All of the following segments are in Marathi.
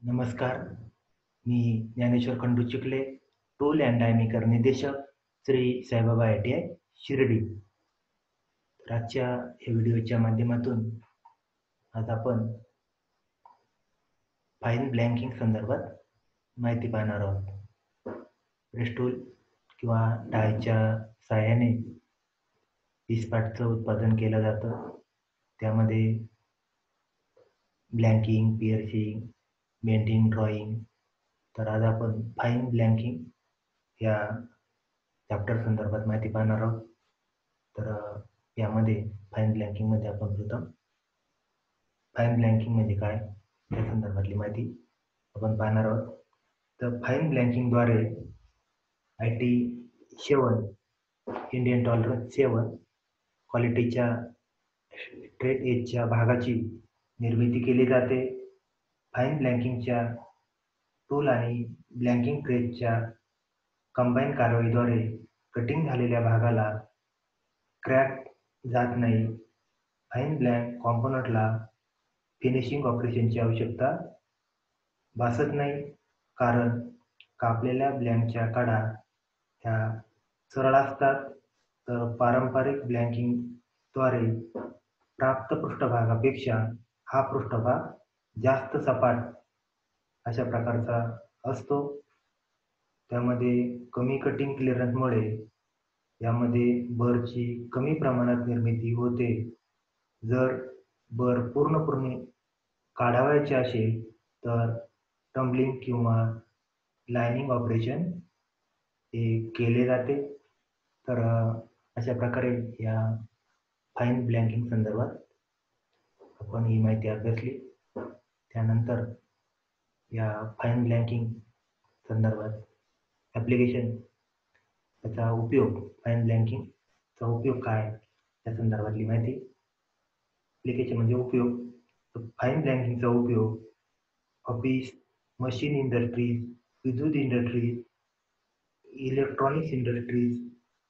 नमस्कार. मी Dnyaneshwar Khandu Chikhale, tool and die maker निर्देशक, श्री साईबाबा ITI शिर्डी. तर आजच्या या व्हिडिओच्या माध्यमातून आज आपण फाईन ब्लँकिंग संदर्भात माहिती पाहणार आहोत. ब्रश टूल किंवा डायच्या साहाय्याने इस्पाटचं उत्पादन केलं जातं. त्यामध्ये ब्लँकिंग, पिअर्सिंग, बेंडिंग, ड्रॉईंग. तर आज आपण फाईन ब्लँकिंग या चॅप्टर संदर्भात माहिती पाहणार आहोत. तर यामध्ये फाईन ब्लँकिंगमध्ये आपण प्रथम फाईन ब्लँकिंग म्हणजे काय या संदर्भातली माहिती आपण पाहणार आहोत. तर फाईन ब्लँकिंगद्वारे IT7 इंडियन टॉलरन्स 7 क्वालिटीच्या स्ट्रेट एजच्या भागाची निर्मिती केली जाते. फाईन ब्लँकिंगच्या टूल आणि ब्लँकिंग प्रेसच्या कंबाईन कारवाईद्वारे कटिंग झालेल्या भागाला क्रॅक जात नाही. फाईन ब्लँक कॉम्पोनंटला फिनिशिंग ऑपरेशनची आवश्यकता भासत नाही, कारण कापलेल्या ब्लँकच्या कडा ह्या सरळ असतात. तर पारंपरिक ब्लँकिंगद्वारे प्राप्त पृष्ठभागापेक्षा हा पृष्ठभाग जास्त सपाट अशा प्रकारचा असतो. त्यामध्ये कमी कटिंग क्लिअरन्समुळे यामध्ये बरची कमी प्रमाणात निर्मिती होते. जर बर पूर्णपणे काढावयाचे असेल तर टम्बलिंग किंवा लाइनिंग ऑपरेशन हे केले जाते. तर अशा प्रकारे या फाईन ब्लँकिंग संदर्भात आपण ही माहिती अभ्यासली. त्यानंतर या फाईन ब्लँकिंग संदर्भात ॲप्लिकेशन, त्याचा उपयोग, फाईन ब्लँकिंगचा उपयोग काय या संदर्भातली माहिती. ॲप्लिकेशन म्हणजे उपयोग. तर फाईन ब्लँकिंगचा उपयोग ऑफिस, मशीन इंडस्ट्रीज, विद्युत इंडस्ट्रीज, इलेक्ट्रॉनिक्स इंडस्ट्रीज,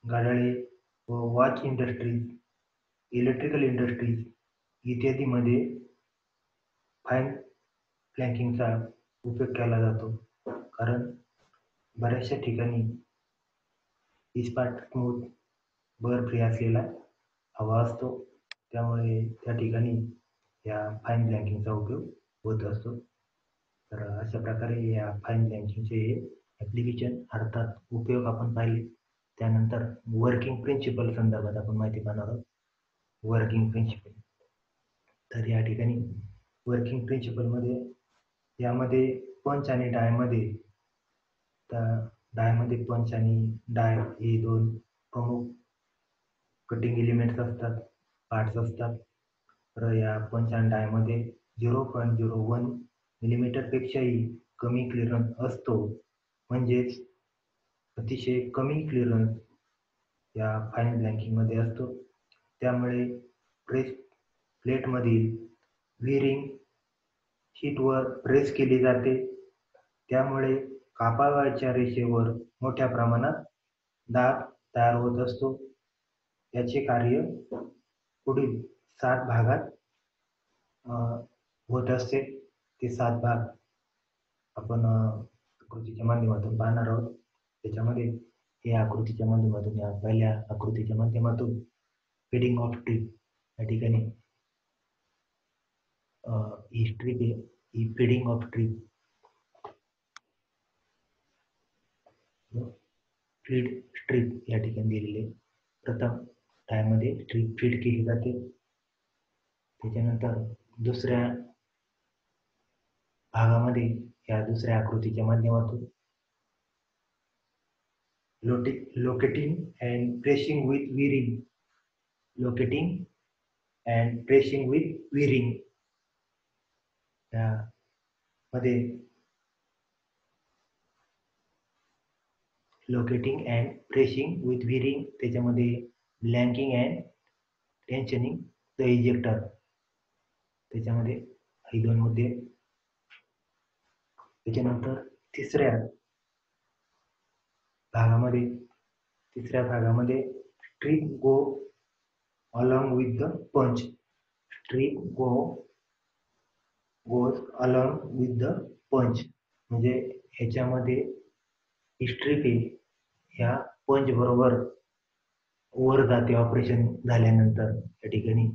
घड्याळे व वॉच इंडस्ट्रीज, इलेक्ट्रिकल इंडस्ट्रीज इत्यादीमध्ये फाईन ब्लँकिंगचा उपयोग केला जातो. कारण बऱ्याचशा ठिकाणी इस्पाट स्मूथ बर फ्री असलेला हवा असतो, त्यामुळे त्या ठिकाणी या फाईन ब्लँकिंगचा उपयोग होत असतो. तर अशा प्रकारे या फाईन ब्लँकिंगचे ॲप्लिकेशन अर्थात उपयोग आपण पाहिले. त्यानंतर वर्किंग प्रिन्सिपल संदर्भात आपण माहिती पाहणार आहोत. Working principle. तर या ठिकाणी वर्किंग प्रिन्सिपलमध्ये यामध्ये पंच आणि डायमध्ये, डायमध्ये पंच आणि डाय हे दोन प्रमुख कटिंग एलिमेंट्स असतात, पार्ट्स असतात. तर या पंच आणि डायमध्ये 0.01 मिलीमीटरपेक्षाही कमी क्लिअरन्स असतो. म्हणजेच अतिशय कमी क्लिअरन्स या फाईन ब्लँकिंगमध्ये असतो. त्यामुळे प्रेस प्लेटमधील व्हीरिंग शीटवर प्रेस केली जाते. त्यामुळे कापावयाच्या रेषेवर मोठ्या प्रमाणात दाब तयार होत असतो. याचे कार्य पुढील 7 भागात होत असते. ते 7 भाग आपण आकृतीच्या माध्यमातून पाहणार आहोत. त्याच्यामध्ये या आकृतीच्या माध्यमातून, या पहिल्या आकृतीच्या माध्यमातून फिडिंग ऑफ ट्रीप या ठिकाणी ही स्ट्रीप आहे, ही feeding of strip, feed strip या ठिकाणी दिलेली आहे. प्रथम टायमध्ये स्ट्रीप फीड केली जाते. त्याच्यानंतर दुसऱ्या भागामध्ये या दुसऱ्या आकृतीच्या माध्यमातून locating and pressing with V ring, locating and pressing with V ring यामध्ये locating and pressing with V ring, त्याच्यामध्ये blanking and tensioning the ejector, त्याच्यामध्ये हे दोन मुद्दे. त्याच्यानंतर तिसऱ्या भागामध्ये strip go along with the punch, strip goes along with the punch म्हणजे ह्याच्यामध्ये हिस्ट्री ह्या पंच बरोबर वर जाते ऑपरेशन झाल्यानंतर या ठिकाणी.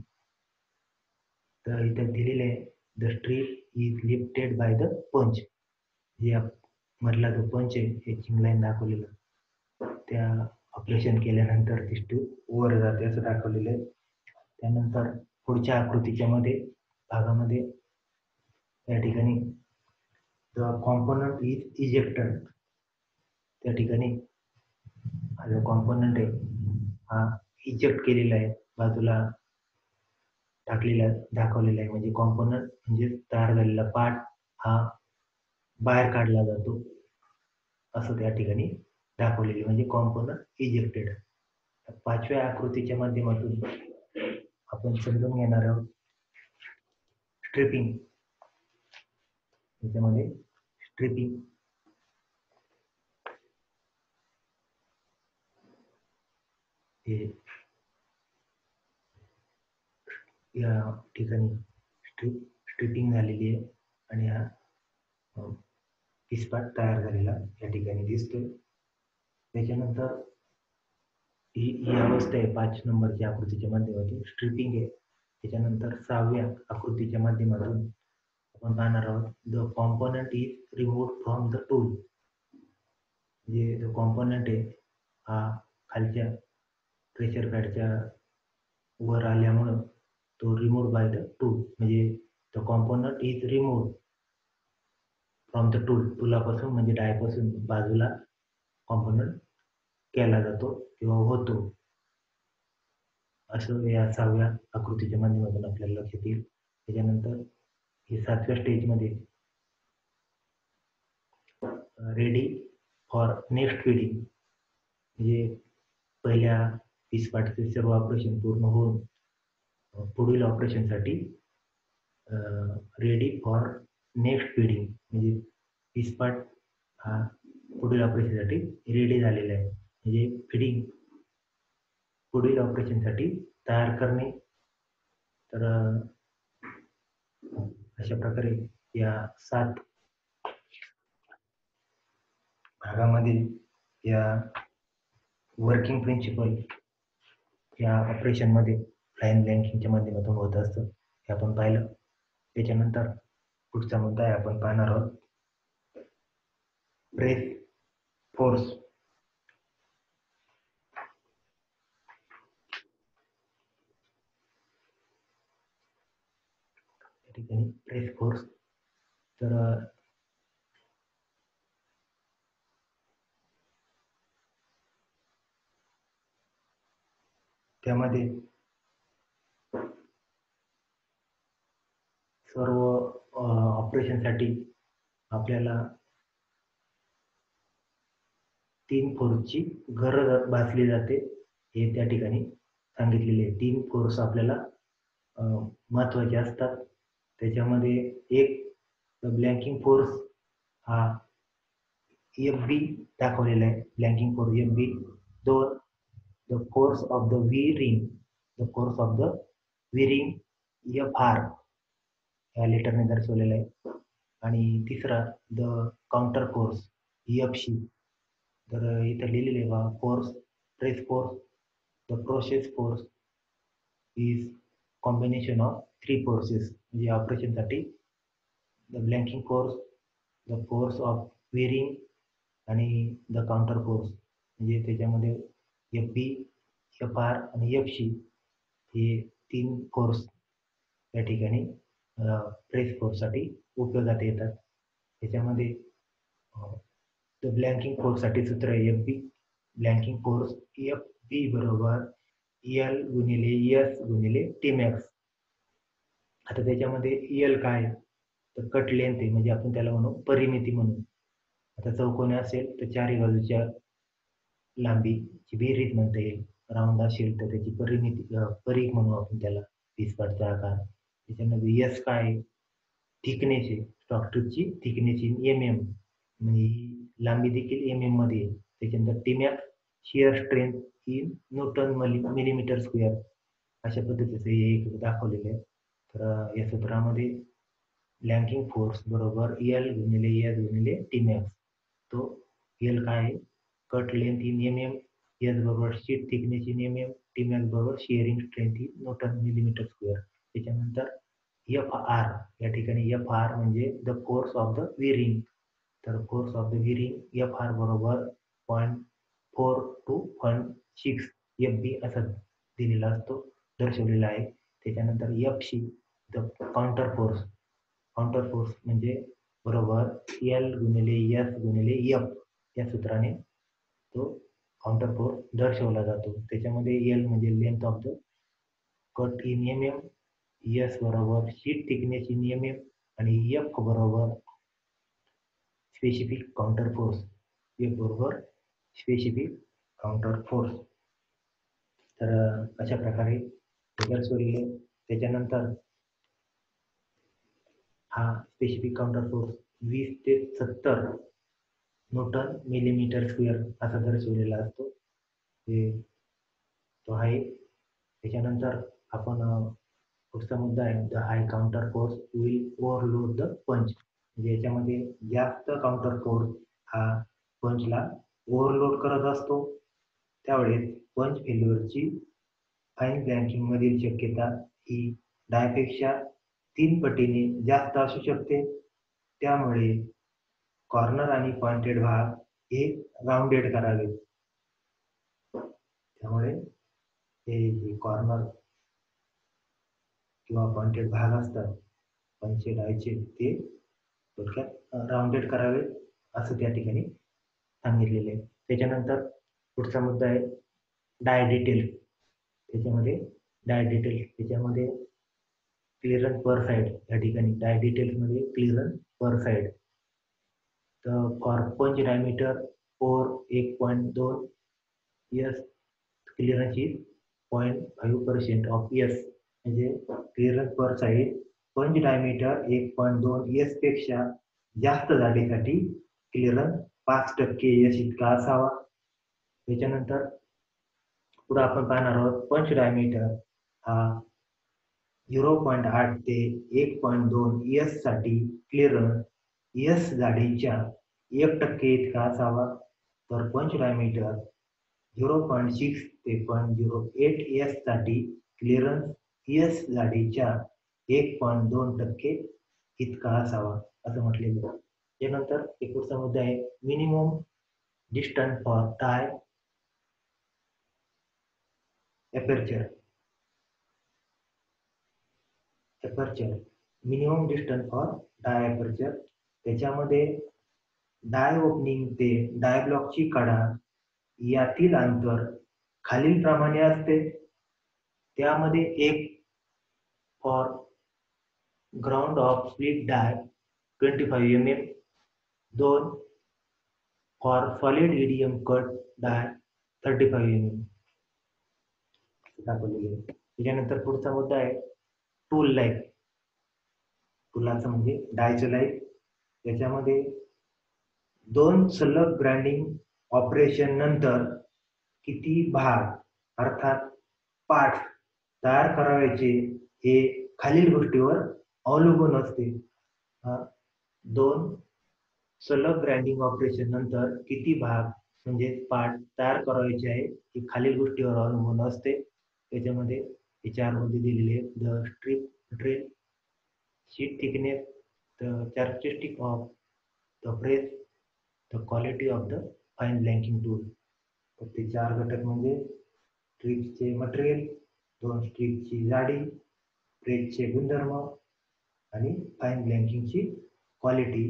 तर इथे दिलेले आहे the strip is lifted by the punch. जे मधला जो पंच आहे हे चिंगलाईन दाखवलेलं, त्या ऑपरेशन केल्यानंतर ती स्ट्रीप वर जाते असं दाखवलेलं आहे. त्यानंतर पुढच्या आकृतीच्या भागामध्ये या ठिकाणी द कॉम्पोनंट इज इजेक्टेड. त्या ठिकाणी हा जो कॉम्पोनंट आहे हा इजेक्ट केलेला आहे, बाजूला टाकलेला दाखवलेला आहे. म्हणजे कॉम्पोनंट म्हणजे तयार झालेला पार्ट हा बाहेर काढला जातो असं त्या ठिकाणी दाखवलेले, म्हणजे कॉम्पोनंट इजेक्टेड. पाचव्या आकृतीच्या माध्यमातून आपण समजून घेणार आहोत स्ट्रिपिंग. त्याच्यामध्ये स्ट्रिपिंग हे या ठिकाणी स्ट्रिपिंग झालेली आहे आणि हा पिसपाट तयार झालेला या ठिकाणी दिसतोय. त्याच्यानंतर ही अवस्था आहे 5 नंबरच्या आकृतीच्या माध्यमातून स्ट्रिपिंग आहे. त्याच्यानंतर 6व्या आकृतीच्या माध्यमातून आपण पाहणार आहोत the component is removed from the tool. म्हणजे जो कॉम्पोनंट आहे हा खालच्या प्रेशर पॅडच्या वर आल्यामुळं तो रिमूव्ड बाय द टूल. म्हणजे the component is removed from the tool. टूलापासून म्हणजे डायपासून बाजूला कॉम्पोनंट केला जातो किंवा होतो असं या 6व्या आकृतीच्या माध्यमातून आपल्याला लक्षात येईल. त्याच्यानंतर हे 7व्या स्टेजमध्ये रेडी फॉर नेक्स्ट फीडिंग. म्हणजे पहिल्या पिसपाटचे सर्व ऑपरेशन पूर्ण होऊन पुढील ऑपरेशनसाठी रेडी फॉर नेक्स्ट फीडिंग. म्हणजे पिसपाट हा पुढील ऑपरेशनसाठी रेडी झालेला आहे. म्हणजे फीडिंग पुढील ऑपरेशनसाठी तयार करणे. तर अशा प्रकारे या 7 भागामध्ये या वर्किंग प्रिन्सिपल या ऑपरेशनमध्ये लाईन ब्लँकिंगच्या माध्यमातून होत असतं हे आपण पाहिलं. त्याच्यानंतर पुढचा मुद्दा आहे आपण पाहणार आहोत प्रेस फोर्स. या ठिकाणी प्रेस फोर्स. तर त्यामध्ये सर्व ऑपरेशनसाठी आपल्याला 3 फोर्सची गरज भासली जाते हे त्या ठिकाणी सांगितलेले आहे. 3 फोर्स आपल्याला महत्वाचे असतात. त्याच्यामध्ये एक ब्लँकिंग फोर्स हा FB दाखवलेला आहे. Blanking force FB. 2 the force of the V ring. The force of the V ring FR या लेटरने दर्शवलेला आहे. आणि तिसरा द काउंटर फोर्स FC. तर इथं लिहिलेले आहे force press force the process force is combination of 3 forces. म्हणजे ऑपरेशनसाठी the blanking force, the force of V ring आणि द काउंटर फोर्स. म्हणजे त्याच्यामध्ये FB, FR आणि FC हे 3 फोर्स या ठिकाणी प्रेस फोर्ससाठी उपयोगात येतात. त्याच्यामध्ये द ब्लँकिंग फोर्ससाठी सूत्र आहे FB. ब्लँकिंग फोर्स FB बरोबर L गुणिले S गुणिले Tmax. आता त्याच्यामध्ये L काय तर कट लेंथ आहे, म्हणजे आपण त्याला म्हणू परिमिती म्हणू. आता चौकोनी असेल तर चारही बाजूच्या लांबीची बेरीज म्हणता येईल. राऊंड असेल तर त्याची परीघ म्हणू आपण त्याला, पिसपाटचा आकार. त्याच्यामध्ये S काय थिकनेस आहे, स्टॉक ट्यूबची थिकनेस इन MM, म्हणजे लांबी देखील MM मध्ये आहे. त्याच्यानंतर T max shear strength in newton millimetre square. अशा पद्धतीचं हे एक दाखवलेलं आहे. तर या सूत्रामध्ये ब्लँकिंग फोर्स बरोबर एल गुणिले एस गुणिले टी मॅक्स. तो एल काय आहे, cut length in mm, S बरोबर sheet thickness in mm, T max बरोबर shearing strength in newton millimetre square. त्याच्यानंतर एफ आर, या ठिकाणी एफ आर म्हणजे the force of the V ring. तर force of the V ring F R बरोबर 0.4 to 0.6 एफ बी असा दिलेला असतो, दर्शवलेला आहे. त्याच्यानंतर F see the counter force. Counter force म्हणजे बरोबर एल गुणिले एस गुणिले एफ, या सूत्राने तो काउंटर फोर्स दर्शवला जातो. त्याच्यामध्ये एल म्हणजे length of the cut in M M, S बरोबर sheet thickness in M M आणि एफ बरोबर स्पेसिफिक काउंटर फोर्स, एफ बरोबर स्पेसिफिक काउंटर फोर्स. तर अशा प्रकारे दर्शवलेले. त्याच्यानंतर हा स्पेसिफिक काउंटर फोर्स 20 ते 70 न्यूटन मिलीमीटर स्क्वेअर असा दर्शवलेला असतो. तो आहे. त्याच्यानंतर आपण पुढचा मुद्दा आहे, the high counter force will overload the punch. म्हणजे याच्यामध्ये जास्त काउंटर फोर्स हा पंचला ओव्हरलोड करत असतो. त्यावेळेस पंच फेल्युअरची फाईन ब्लँकिंग मधील शक्यता ही डायपेक्षा 3 पटीने जास्त असू शकते. त्यामुळे कॉर्नर आणि पॉइंटेड भाग हे राउंडेड करावेत. त्यामुळे हे जे कॉर्नर किंवा पॉइंटेड भाग असतात पंचे डायचे, ते थोडक्यात राउंडेड करावे असं त्या ठिकाणी सांगितलेले आहे. त्याच्यानंतर पुढचा मुद्दा आहे डाय डिटेल. त्याच्यामध्ये क्लिअरन्स पर साइड, या ठिकाणी डाय डिटेल्समध्ये क्लिअरन्स पर साइड. तर फॉर पंच diameter four 1.2 S, clearance is 0.5% of S. म्हणजे क्लिअरन्स पर साइड पंच डायमीटर 1.2 एस पेक्षा जास्त जाडीसाठी क्लिअरन्स 5% एस इतका असावा. त्याच्यानंतर पुढे आपण पाहणार आहोत पंच डायमीटर हा 0.8 ते 1.2 एस साठी क्लिअरन्स एस जाडीच्या 1% इतका असावा. तर पंच डायमीटर 0.6 ते 0.08 एस साठी क्लिअरन्स एस जाडीच्या 1.2% इतका असावा असं म्हटलेलं आहे. त्यानंतर एक पुढचा मुद्दा आहे minimum distance for die aperture. Minimum distance for die aperture. त्याच्यामध्ये डाय ओपनिंग ते डाय ब्लॉकची कडा यातील अंतर खालील प्रमाणे असते. त्यामध्ये एक for ground of split die 25 mm, 2 for solid EDM cut die 35 mm दाखवलेले. त्याच्यानंतर पुढचा मुद्दा आहे टूल लाईफ. टूलाचं म्हणजे डायचं लाईफ. त्याच्यामध्ये 2 सलग ग्राइंडिंग ऑपरेशन नंतर किती भाग अर्थात पार्ट तयार करायचे हे खालील गोष्टीवर अवलंबून असते. 2 सलग ग्राइंडिंग ऑपरेशन नंतर किती भाग म्हणजे पार्ट तयार करायचे आहे हे खालील गोष्टीवर अवलंबून असते. त्याच्यामध्ये हे 4 मुद्दे दिलेले आहेत. The strip drill, sheet thickness, the characteristic of the press, the quality of the fine blanking tool. तर ते 4 घटक म्हणजे स्ट्रिपचे मटेरियल, 2 स्ट्रिपची जाडी, प्रेसचे गुणधर्म आणि फाईन ब्लँकिंगची क्वालिटी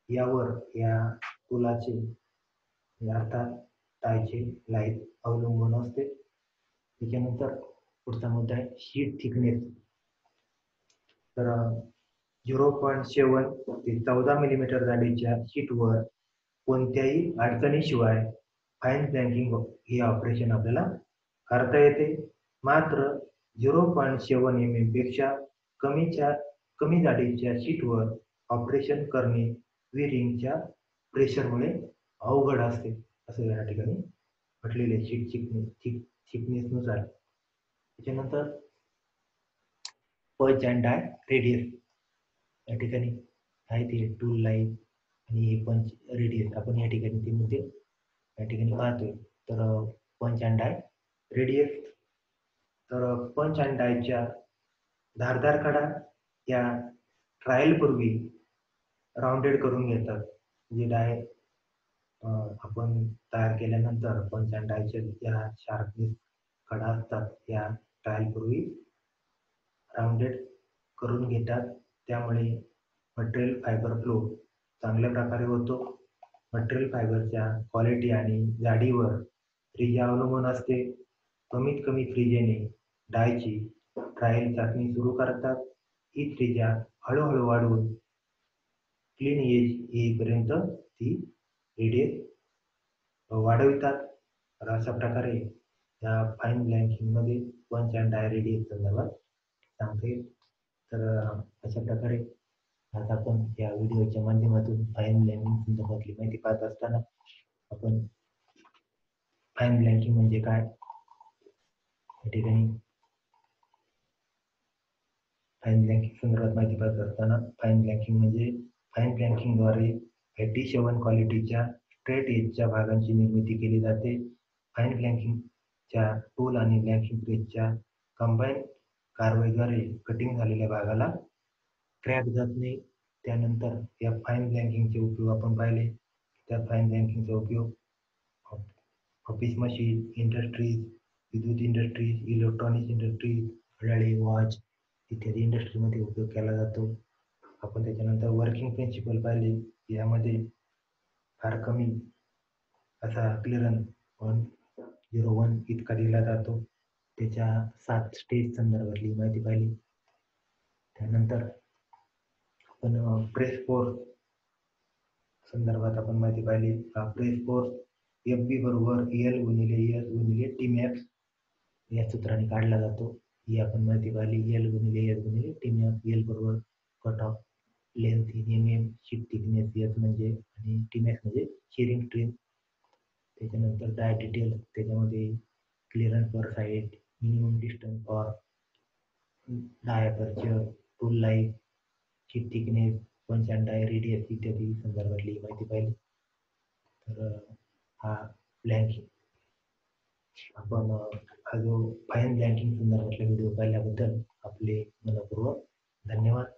यावर या टूलाचे अर्थात टायचे लाईफ अवलंबून असते. त्याच्यानंतर पुढचा मुद्दा आहे शीट थिकनेस. तर 0.7 ते 14 मिलीमीटर जाडीच्या शीटवर कोणत्याही अडचणीशिवाय फाईन ब्लँकिंग हे ऑपरेशन आपल्याला करता येते. मात्र 0.7 mm पेक्षा कमी जाडीच्या शीटवर ऑपरेशन करणे विरिंगच्या प्रेशरमुळे अवघड असते असं या ठिकाणी म्हटलेले शीट थिकनेसनुसार. त्याच्यानंतर पंच अँड डाय रेडियस. या ठिकाणी आहे ते टूल लाईन आणि पंच रेडियस आपण या ठिकाणी ते मुद्दे या ठिकाणी पाहतोय. तर पंच अँड डाय रेडियस, तर पंच अँड डायच्या धारदार कडा या ट्रायल पूर्वी राऊंडेड करून घेतात. जे डाय आपण तयार केल्यानंतर पंच अँड डायच्या या शार्पनेस कडा असतात या ट्रायल पूर्वी राऊंडेड करून घेतात. त्यामुळे मटेरियल फायबर फ्लो चांगल्या प्रकारे होतो. मटेरियल फायबरच्या क्वालिटी आणि जाडीवर त्रिज्या अवलंबून असते. कमीत कमी त्रिज्येने डायची ट्रायल चाचणी सुरू करतात. ही त्रिज्या हळूहळू वाढवून क्लीन एज येईपर्यंत ती रेडियस वाढवितात. तर अशा प्रकारे या फाईन ब्लँकिंगमध्ये पंच अँड डाय रेडियस संदर्भात सांगता येईल. तर अशा प्रकारे आज आपण या व्हिडिओच्या माध्यमातून फाईन ब्लँकिंग संदर्भातली माहिती पाहत असताना आपण फाईन ब्लँकिंग म्हणजे काय या ठिकाणी फाईन ब्लँकिंग संदर्भात माहिती पाहत असताना फाईन ब्लँकिंग म्हणजे फाईन ब्लँकिंगद्वारे 87 क्वालिटीच्या स्ट्रेट एजच्या भागांची निर्मिती केली जाते. फाईन ब्लँकिंगच्या टूल आणि ब्लँकिंग प्रेसच्या कंबाईन कारवाईद्वारे कटिंग झालेल्या भागाला क्रॅक जात नाही. त्यानंतर या फाईन ब्लँकिंगचे उपयोग आपण पाहिले. त्या फाईन ब्लँकिंगचा उपयोग ऑफिस मशीन, इंडस्ट्रीज, विद्युत इंडस्ट्रीज, इलेक्ट्रॉनिक्स इंडस्ट्रीज, घड्याळे, वॉच इत्यादी इंडस्ट्रीमध्ये उपयोग केला जातो. आपण त्याच्यानंतर वर्किंग प्रिन्सिपल पाहिले. यामध्ये फार कमी असा क्लिअरन्स 101 इतका दिला जातो. त्याच्या 7 स्टेज संदर्भातली माहिती पाहिली. त्यानंतर आपण प्रेस फोर्स संदर्भात आपण माहिती पाहिली. प्रेस फोर्स FB बरोबर एल गुणिले एस गुणिले टी मॅक्स या सूत्राने काढला जातो. ही आपण माहिती पाहिली. एल गुणिले एस गुणिले टी मॅक्स. एल बरोबर cut off length in mm, sheet thickness S म्हणजे आणि टी मॅक्स म्हणजे शेअरिंग स्ट्रेंथ. त्याच्यानंतर डाय डिटेल त्याच्यामध्ये clearance per side, minimum distance for die aperture, tool life, sheet thickness, punch and die radius इत्यादी संदर्भातली माहिती पाहिली. तर हा ब्लँकिंग आपण हा जो फाईन ब्लँकिंग संदर्भातला व्हिडिओ पाहिल्याबद्दल आपले मनपूर्वक धन्यवाद.